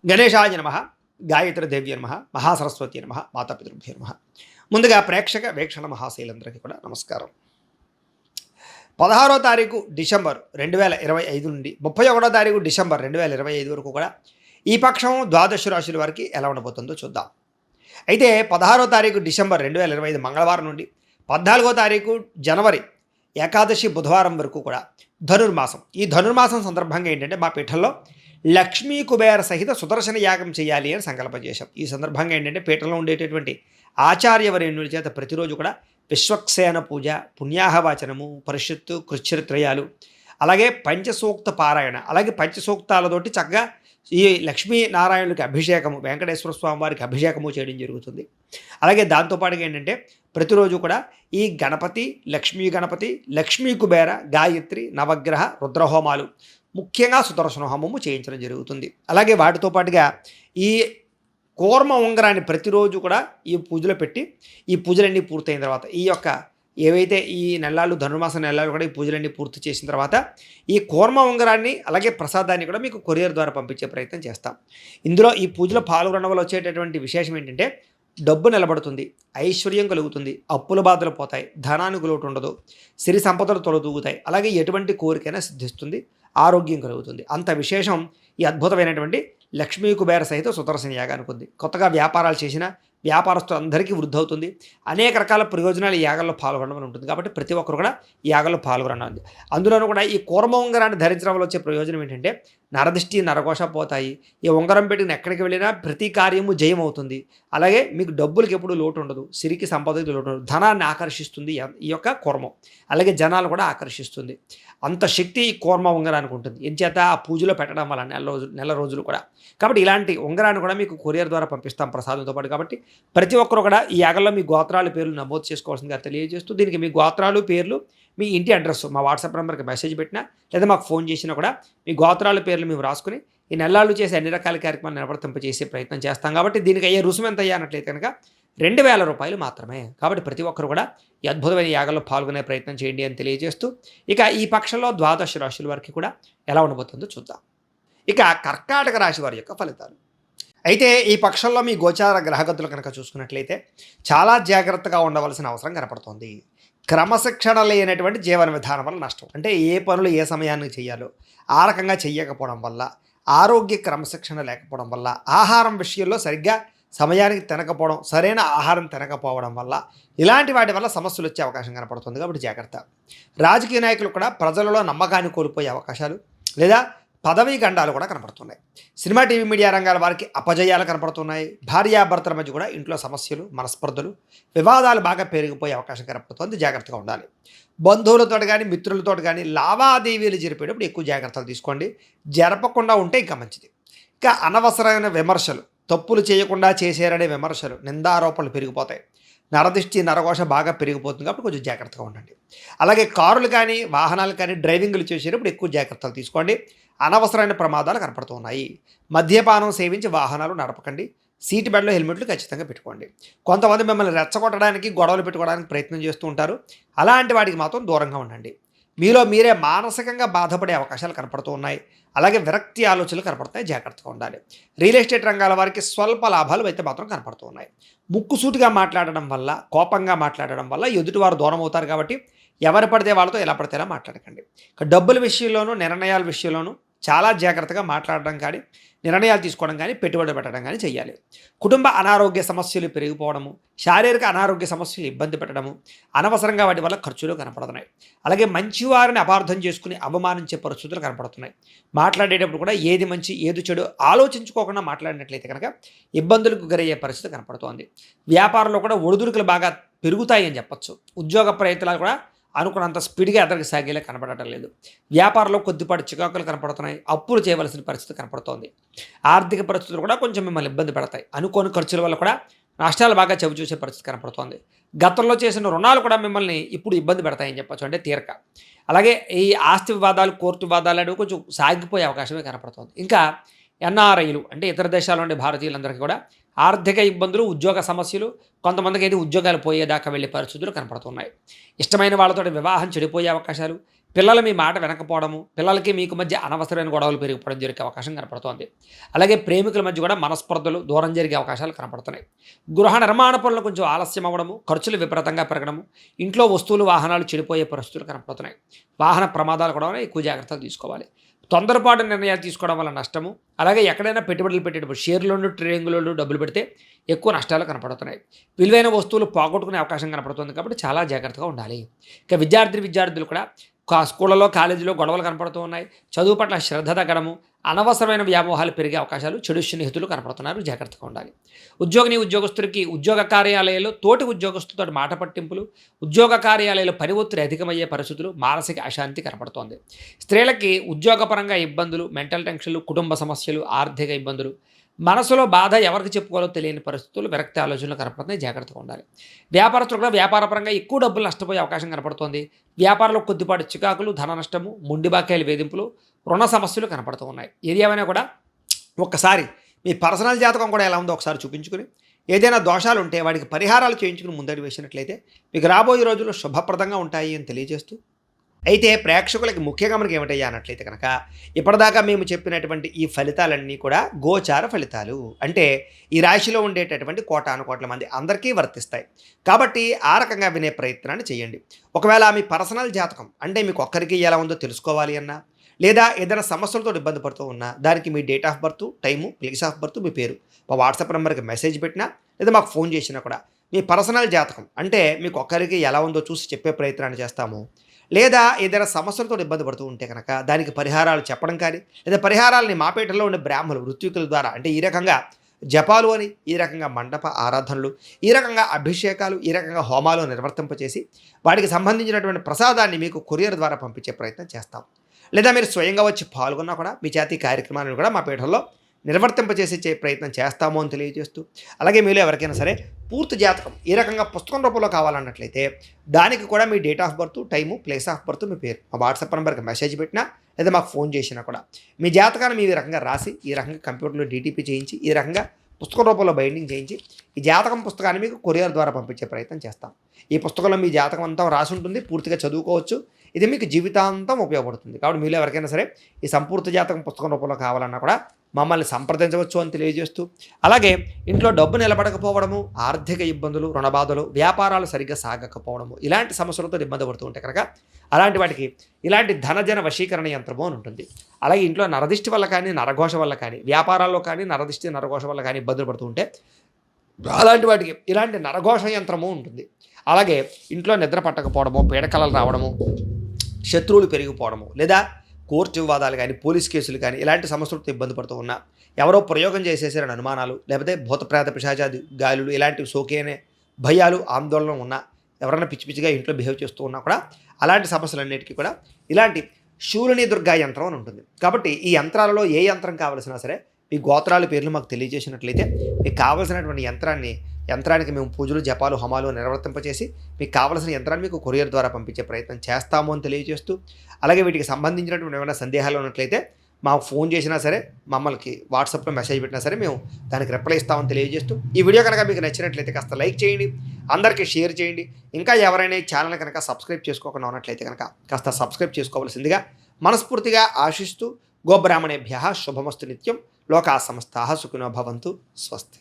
గణేశాయ నమ, గాయత్రి దేవ్య నమ, మహాసరస్వతి నమ, మాతాపితృభ్యో నమ. ముందుగా ప్రేక్షక వీక్షణ మహాశైలందరికీ కూడా నమస్కారం. 16వ తారీఖు డిసెంబర్ 2025 నుండి 31వ తారీఖు డిసెంబర్ 2025 వరకు కూడా ఈ పక్షం ద్వాదశ రాశుల వారికి ఎలా ఉండబోతుందో చూద్దాం. అయితే 16వ తారీఖు డిసెంబర్ 2025 మంగళవారం నుండి 14వ తారీఖు జనవరి ఏకాదశి బుధవారం వరకు కూడా ధనుర్మాసం. ఈ ధనుర్మాసం సందర్భంగా ఏంటంటే మా పీఠంలో లక్ష్మీ కుబేర సహిత సుదర్శన యాగం చేయాలి అని సంకల్పం చేశాం. ఈ సందర్భంగా ఏంటంటే పీఠంలో ఉండేటటువంటి ఆచార్యవరేణుల చేత ప్రతిరోజు కూడా విశ్వక్సేన పూజ, పుణ్యాహవాచనము, పరిషత్తు, కృచ్ఛరిత్రయాలు, అలాగే పంచసూక్త పారాయణ, అలాగే పంచసూక్తాలతోటి చక్కగా ఈ లక్ష్మీనారాయణులకి అభిషేకము, వెంకటేశ్వర స్వామి వారికి అభిషేకము చేయడం జరుగుతుంది. అలాగే దాంతోపాటుగా ఏంటంటే ప్రతిరోజు కూడా ఈ గణపతి, లక్ష్మీ కుబేర, గాయత్రి, నవగ్రహ, రుద్రహోమాలు, ముఖ్యంగా సుదర్శన హోమము చేయించడం జరుగుతుంది. అలాగే వాటితో పాటుగా ఈ కూర్మ ఉంగరాన్ని ప్రతిరోజు కూడా ఈ పూజలో పెట్టి ఈ పూజలన్నీ పూర్తయిన తర్వాత ఈ యొక్క ఏవైతే ఈ నెలలు ధనుర్మాస నెలలు కూడా ఈ పూజలన్నీ పూర్తి చేసిన తర్వాత ఈ కూర్మ ఉంగరాన్ని అలాగే ప్రసాదాన్ని కూడా మీకు కొరియర్ ద్వారా పంపించే ప్రయత్నం చేస్తాం. ఇందులో ఈ పూజలో పాల్గొనడం వల్ల వచ్చేటటువంటి విశేషం ఏంటంటే డబ్బు నిలబడుతుంది, ఐశ్వర్యం కలుగుతుంది, అప్పుల బాధలు పోతాయి, ధనానికి లోటు ఉండదు, సిరి సంపదలు తొలదూగుతాయి, అలాగే ఎటువంటి కోరికైనా సిద్ధిస్తుంది, ఆరోగ్యం కలుగుతుంది. అంత విశేషం ఈ అద్భుతమైనటువంటి లక్ష్మీ కుబేర సహిత సుదర్శన యాగానికి ఉంది. కొత్తగా వ్యాపారాలు చేసిన వ్యాపారస్తులందరికీ వృద్ధి అవుతుంది. అనేక రకాల ప్రయోజనాలు ఈ యాగంలో పాల్గొనడం ఉంటుంది. కాబట్టి ప్రతి ఒక్కరు కూడా ఈ యాగంలో పాల్గొనండి. అందులోనూ కూడా ఈ కూర్మ ఉంగరాన్ని ధరించడం వల్ల వచ్చే ప్రయోజనం ఏంటంటే నరదిష్టి, నరఘోష పోతాయి. ఈ ఉంగరం పెట్టిన ఎక్కడికి వెళ్ళినా ప్రతి కార్యము జయం అవుతుంది. అలాగే మీకు డబ్బులకి ఎప్పుడు లోటు ఉండదు, సిరికి సంపదకి లోటు ఉండదు, ధనాన్ని ఆకర్షిస్తుంది ఈ యొక్క కూర్మం. అలాగే జనాలు కూడా ఆకర్షిస్తుంది. అంత శక్తి ఈ కూర్మ ఉంగరానికి ఉంటుంది. ఎంచేత ఆ పూజలో పెట్టడం వల్ల నెల రోజులు కూడా. కాబట్టి ఇలాంటి ఉంగరాన్ని కూడా మీకు కొరియర్ ద్వారా పంపిస్తాం ప్రసాదంతో పాటు. కాబట్టి ప్రతి ఒక్కరు కూడా ఈ యాగంలో మీ గోత్రాల పేర్లు నమోదు చేసుకోవాల్సిందిగా తెలియజేస్తూ దీనికి మీ గోత్రాలు, పేర్లు, మీ ఇంటి అడ్రస్ మా వాట్సాప్ నెంబర్కి మెసేజ్ పెట్టినా లేదా మాకు ఫోన్ చేసినా కూడా మీ గోత్రాల పేర్లు మేము రాసుకుని ఈ నెలలు చేసే అన్ని రకాల కార్యక్రమాలు నిర్వర్తింపజేసే ప్రయత్నం చేస్తాం. కాబట్టి దీనికి అయ్యే రుసుము ఎంత అయ్యానట్లయితే కనుక 2000 రూపాయలు మాత్రమే. కాబట్టి ప్రతి ఒక్కరు కూడా ఈ అద్భుతమైన యాగంలో పాల్గొనే ప్రయత్నం చేయండి అని తెలియజేస్తూ ఇక ఈ పక్షంలో ద్వాదశ రాశుల వారికి కూడా ఎలా ఉండబోతుందో చూద్దాం. ఇక కర్కాటక రాశి వారి యొక్క ఫలితాలు. అయితే ఈ పక్షంలో మీ గోచార గ్రహగతులు కనుక చూసుకున్నట్లయితే చాలా జాగ్రత్తగా ఉండవలసిన అవసరం కనపడుతోంది. క్రమశిక్షణ లేనటువంటి జీవన విధానం వల్ల నష్టం. అంటే ఏ పనులు ఏ సమయానికి చేయాలో ఆ రకంగా చెయ్యకపోవడం వల్ల, ఆరోగ్య క్రమశిక్షణ లేకపోవడం వల్ల, ఆహారం విషయంలో సరిగ్గా సమయానికి తినకపోవడం, సరైన ఆహారం తినకపోవడం వల్ల ఇలాంటి వాటి వల్ల సమస్యలు వచ్చే అవకాశం కనపడుతుంది. కాబట్టి జాగ్రత్త. రాజకీయ నాయకులు కూడా ప్రజలలో నమ్మకాన్ని కోల్పోయే అవకాశాలు లేదా పదవీ గండాలు కూడా కనపడుతున్నాయి. సినిమా, టీవీ, మీడియా రంగాల వారికి అపజయాలు కనపడుతున్నాయి. భార్యాభర్తల మధ్య కూడా ఇంట్లో సమస్యలు, మనస్పర్ధలు, వివాదాలు బాగా పెరిగిపోయే అవకాశం కనపడుతుంది. జాగ్రత్తగా ఉండాలి. బంధువులతో కానీ మిత్రులతో కానీ లావాదేవీలు జరిపేటప్పుడు ఎక్కువ జాగ్రత్తలు తీసుకోండి. జరపకుండా ఉంటే ఇంకా మంచిది. ఇంకా అనవసరమైన విమర్శలు, తప్పులు చేయకుండా చేశారనే విమర్శలు, నిందారోపణలు పెరిగిపోతాయి. నరదిష్టి, నరఘోష బాగా పెరిగిపోతుంది. కాబట్టి కొంచెం జాగ్రత్తగా ఉండండి. అలాగే కారులు కానీ వాహనాలు కానీ డ్రైవింగ్లు చేసేటప్పుడు ఎక్కువ జాగ్రత్తలు తీసుకోండి. అనవసరమైన ప్రమాదాలు కనపడుతున్నాయి. మద్యపానం సేవించి వాహనాలు నడపకండి. సీట్ బెల్ట్లో హెల్మెట్లు ఖచ్చితంగా పెట్టుకోండి. కొంతమంది మిమ్మల్ని రెచ్చగొట్టడానికి, గొడవలు పెట్టుకోవడానికి ప్రయత్నం చేస్తూ ఉంటారు. అలాంటి వాటికి మాత్రం దూరంగా ఉండండి. మీలో మీరే మానసికంగా బాధపడే అవకాశాలు కనపడుతూ ఉన్నాయి. అలాగే విరక్తి ఆలోచనలు కనపడతాయి. జాగ్రత్తగా ఉండాలి. రియల్ ఎస్టేట్ రంగాల వారికి స్వల్ప లాభాలు అయితే మాత్రం కనపడుతూ ఉన్నాయి. ముక్కుసూటిగా మాట్లాడడం వల్ల, కోపంగా మాట్లాడడం వల్ల ఎదుటివారు దూరం అవుతారు. కాబట్టి ఎవరు పడితే వాళ్ళతో ఎలా పడితే ఎలా మాట్లాడకండి. డబ్బుల విషయంలోనూ, నిర్ణయాల విషయంలోనూ చాలా జాగ్రత్తగా మాట్లాడడం కానీ, నిర్ణయాలు తీసుకోవడం కానీ, పెట్టుబడి పెట్టడం కానీ చేయాలి. కుటుంబ అనారోగ్య సమస్యలు పెరిగిపోవడము, శారీరక అనారోగ్య సమస్యలు ఇబ్బంది పెట్టడము, అనవసరంగా వాటి వల్ల ఖర్చులు కనపడుతున్నాయి. అలాగే మంచివారిని అపార్థం చేసుకుని అవమానించే పరిస్థితులు కనపడుతున్నాయి. మాట్లాడేటప్పుడు కూడా ఏది మంచి ఏది చెడు ఆలోచించుకోకుండా మాట్లాడినట్లయితే కనుక ఇబ్బందులకు గురయ్యే పరిస్థితి కనపడుతోంది. వ్యాపారంలో కూడా ఒడిదుడుకులు బాగా పెరుగుతాయి అని చెప్పచ్చు. ఉద్యోగ ప్రయత్నాలు కూడా అనుకున్నంత స్పీడ్గా ఎదరికి సాగేలా కనపడటం లేదు. వ్యాపారంలో కొద్దిపాటి చికాకులు కనపడుతున్నాయి. అప్పులు చేయవలసిన పరిస్థితి కనపడుతోంది. ఆర్థిక పరిస్థితులు కూడా కొంచెం మిమ్మల్ని ఇబ్బంది పెడతాయి. అనుకోని ఖర్చుల వల్ల కూడా నష్టాలు బాగా చవిచూసే పరిస్థితి కనపడుతోంది. గతంలో చేసిన రుణాలు కూడా మిమ్మల్ని ఇప్పుడు ఇబ్బంది పెడతాయని చెప్పచ్చు. అంటే తీరక. అలాగే ఈ ఆస్తి వివాదాలు, కోర్టు వివాదాలు అనేవి కొంచెం సాగిపోయే అవకాశమే కనపడుతోంది. ఇంకా ఎన్ఆర్ఐలు అంటే ఇతర దేశాల నుండి భారతీయులందరికీ కూడా ఆర్థిక ఇబ్బందులు, ఉద్యోగ సమస్యలు, కొంతమందికి అయితే ఉద్యోగాలు పోయేదాకా వెళ్ళే పరిస్థితులు కనపడుతున్నాయి. ఇష్టమైన వాళ్ళతో వివాహం చెడిపోయే అవకాశాలు, పిల్లలు మీ మాట వినకపోవడము, పిల్లలకి మీకు మధ్య అనవసరమైన గొడవలు పెరిగిపోవడం జరిగే అవకాశం కనపడుతోంది. అలాగే ప్రేమికుల మధ్య కూడా మనస్పర్ధలు దూరం జరిగే అవకాశాలు కనపడుతున్నాయి. గృహ నిర్మాణ పనులు కొంచెం ఆలస్యం అవ్వడము, ఖర్చులు విపరీతంగా పెరగడము, ఇంట్లో వస్తువులు, వాహనాలు చెడిపోయే పరిస్థితులు కనపడుతున్నాయి. వాహన ప్రమాదాలు కూడా ఎక్కువ జాగ్రత్తలు తీసుకోవాలి. తొందరపాటు నిర్ణయాలు తీసుకోవడం వల్ల నష్టము, అలాగే ఎక్కడైనా పెట్టుబడులు పెట్టేటప్పుడు షేర్లోను, ట్రేడింగ్లోను డబ్బులు పెడితే ఎక్కువ నష్టాలు కనపడుతున్నాయి. విలువైన వస్తువులు పోగొట్టుకునే అవకాశం కనపడుతుంది కాబట్టి చాలా జాగ్రత్తగా ఉండాలి. ఇక విద్యార్థులు కూడా స్కూళ్ళలో, కాలేజీలో గొడవలు కనపడుతూ ఉన్నాయి. చదువు పట్ల శ్రద్ధ తగ్గడము, అనవసరమైన వ్యామోహాలు పెరిగే అవకాశాలు, చెడు స్నేహితులు కనపడుతున్నారు. జాగ్రత్తగా ఉండాలి. ఉద్యోగస్తులకి ఉద్యోగ కార్యాలయాల్లో తోటి ఉద్యోగస్తులతో మాట పట్టింపులు, ఉద్యోగ కార్యాలయాల్లో పని ఒత్తిడి అధికమయ్యే పరిస్థితులు, మానసిక అశాంతి కనపడుతోంది. స్త్రీలకి ఉద్యోగపరంగా ఇబ్బందులు, మెంటల్ టెన్షన్లు, కుటుంబ సమస్యలు, ఆర్థిక ఇబ్బందులు, మనసులో బాధ ఎవరికి చెప్పుకోవాలో తెలియని పరిస్థితులు, విరక్తి ఆలోచనలు కనపడుతున్నాయి. జాగ్రత్తగా ఉండాలి. వ్యాపారస్తులు కూడా వ్యాపారపరంగా ఎక్కువ డబ్బులు నష్టపోయే అవకాశం కనపడుతోంది. వ్యాపారంలో కొద్దిపాటి చికాకులు, ధన నష్టము, మొండి బాకాయల వేధింపులు, రుణ సమస్యలు కనపడుతూ ఉన్నాయి. ఏది ఏమైనా కూడా ఒక్కసారి మీ పర్సనల్ జాతకం కూడా ఎలా ఉందో ఒకసారి చూపించుకుని, ఏదైనా దోషాలు ఉంటే వాటికి పరిహారాలు చేయించుకుని ముందడుగు వేసినట్లయితే మీకు రాబోయే రోజుల్లో శుభప్రదంగా ఉంటాయి అని తెలియజేస్తూ, అయితే ప్రేక్షకులకి ముఖ్యంగా మనకి ఏమిటయ్యా అన్నట్లయితే కనుక, ఇప్పటిదాకా మేము చెప్పినటువంటి ఈ ఫలితాలన్నీ కూడా గోచార ఫలితాలు. అంటే ఈ రాశిలో ఉండేటటువంటి కోటాను కోట్ల మంది అందరికీ వర్తిస్తాయి. కాబట్టి ఆ రకంగా వినే ప్రయత్నాన్ని చేయండి. ఒకవేళ మీ పర్సనల్ జాతకం అంటే మీకు ఒక్కరికి ఎలా ఉందో తెలుసుకోవాలి అన్నా, లేదా ఏదైనా సమస్యలతో ఇబ్బంది పడుతూ ఉన్నా, దానికి మీ date of birth, time, place of birth, మీ పేరు మా వాట్సాప్ నెంబర్కి మెసేజ్ పెట్టినా, లేదా మాకు ఫోన్ చేసినా కూడా మీ పర్సనల్ జాతకం అంటే మీకు ఒక్కరికి ఎలా ఉందో చూసి చెప్పే ప్రయత్నాన్ని చేస్తాము. లేదా ఏదైనా సమస్యలతో ఇబ్బంది పడుతూ ఉంటే కనుక దానికి పరిహారాలు చెప్పడం కానీ, లేదా పరిహారాలని మాపేటలో ఉండే బ్రాహ్మణులు, ఋత్వికుల ద్వారా అంటే ఈ రకంగా జపాలు అని, ఈ రకంగా మండప ఆరాధనలు, ఈ రకంగా అభిషేకాలు, ఈ రకంగా హోమాలు నిర్వర్తింపచేసి వాటికి సంబంధించినటువంటి ప్రసాదాన్ని మీకు కొరియర్ ద్వారా పంపించే ప్రయత్నం చేస్తాం. లేదా మీరు స్వయంగా వచ్చి పాల్గొన్నా కూడా మీ చేతి కార్యక్రమాలను కూడా మా పీఠంలో నిర్వర్తింపచేసే ప్రయత్నం చేస్తాము అని తెలియజేస్తూ, అలాగే మీలో ఎవరికైనా సరే పూర్తి జాతకం ఈ రకంగా పుస్తకం రూపంలో కావాలన్నట్లయితే దానికి కూడా మీ date of birth, time, place of birth, మీ పేరు మా వాట్సాప్ నెంబర్కి మెసేజ్ పెట్టినా, లేదా మాకు ఫోన్ చేసినా కూడా మీ జాతకాన్ని మీ రకంగా రాసి, ఈ రకంగా కంప్యూటర్లో డీటీపీ చేయించి, ఈ రకంగా పుస్తకం రూపంలో బైండింగ్ చేయించి ఈ జాతకం పుస్తకాన్ని మీకు కొరియర్ ద్వారా పంపించే ప్రయత్నం చేస్తాం. ఈ పుస్తకంలో మీ జాతకం అంతా రాసి ఉంటుంది, పూర్తిగా చదువుకోవచ్చు. ఇది మీకు జీవితాంతం ఉపయోగపడుతుంది. కాబట్టి మీలో ఎవరికైనా సరే ఈ సంపూర్తి జాతకం పుస్తకం రూపంలో కావాలన్నా కూడా మమ్మల్ని సంప్రదించవచ్చు అని తెలియజేస్తూ, అలాగే ఇంట్లో డబ్బు నిలబడకపోవడము, ఆర్థిక ఇబ్బందులు, రుణబాధలు, వ్యాపారాలు సరిగ్గా సాగకపోవడము, ఇలాంటి సమస్యలతో ఇబ్బంది పడుతూ ఉంటే కనుక అలాంటి వాటికి ఇలాంటి ధనజన వశీకరణ యంత్రము అని ఉంటుంది. అలాగే ఇంట్లో నరదిష్టి వల్ల కానీ, నరఘోష వల్ల కానీ, వ్యాపారాల్లో కానీ నరదిష్టి, నరఘోష వల్ల కానీ ఇబ్బందులు పడుతూ ఉంటే అలాంటి వాటికి ఇలాంటి నరఘోష యంత్రము ఉంటుంది. అలాగే ఇంట్లో నిద్ర పట్టకపోవడము, పీడకలలు రావడము, శత్రువులు పెరిగిపోవడము, లేదా కోర్టు వివాదాలు కానీ, పోలీస్ కేసులు కానీ ఇలాంటి సమస్యలతో ఇబ్బంది పడుతూ ఉన్నా, ఎవరో ప్రయోగం చేసేసారని అనుమానాలు, లేకపోతే భూతప్రేత పిశాచాది గాలులు ఇలాంటివి సోకేనే భయాలు, ఆందోళన ఉన్నా, ఎవరైనా పిచ్చి పిచ్చిగా ఇంట్లో బిహేవ్ చేస్తూ ఉన్నా కూడా అలాంటి సమస్యలన్నిటికీ కూడా ఇలాంటి శూలిని దుర్గా యంత్రం అని ఉంటుంది. కాబట్టి ఈ యంత్రాలలో ఏ యంత్రం కావలసినా సరే మీ గోత్రాల పేర్లు మాకు తెలియజేసినట్లయితే మీకు కావలసినటువంటి యంత్రానికి మేము పూజలు, జపాలు, హోమాలు నిర్వర్తింపచేసి మీకు కావలసిన యంత్రాన్ని మీకు కొరియర్ ద్వారా పంపించే ప్రయత్నం చేస్తాము అని తెలియజేస్తూ, అలాగే వీటికి సంబంధించినటువంటి ఏమైనా సందేహాలు ఉన్నట్లయితే మాకు ఫోన్ చేసినా సరే, మమ్మల్ని వాట్సాప్లో మెసేజ్ పెట్టినా సరే మేము దానికి రిప్లై ఇస్తామని తెలియజేస్తూ, ఈ వీడియో కనుక మీకు నచ్చినట్లయితే కాస్త లైక్ చేయండి, అందరికీ షేర్ చేయండి. ఇంకా ఎవరైనా ఈ ఛానల్ కనుక సబ్స్క్రైబ్ చేసుకోకుండా ఉన్నట్లయితే కనుక కాస్త సబ్స్క్రైబ్ చేసుకోవాల్సిందిగా మనస్ఫూర్తిగా ఆశిస్తూ, గోబ్రాహ్మణేభ్యః శుభమస్తు నిత్యం, లోకా సమస్తాః సుఖినో భవంతు, స్వస్తి.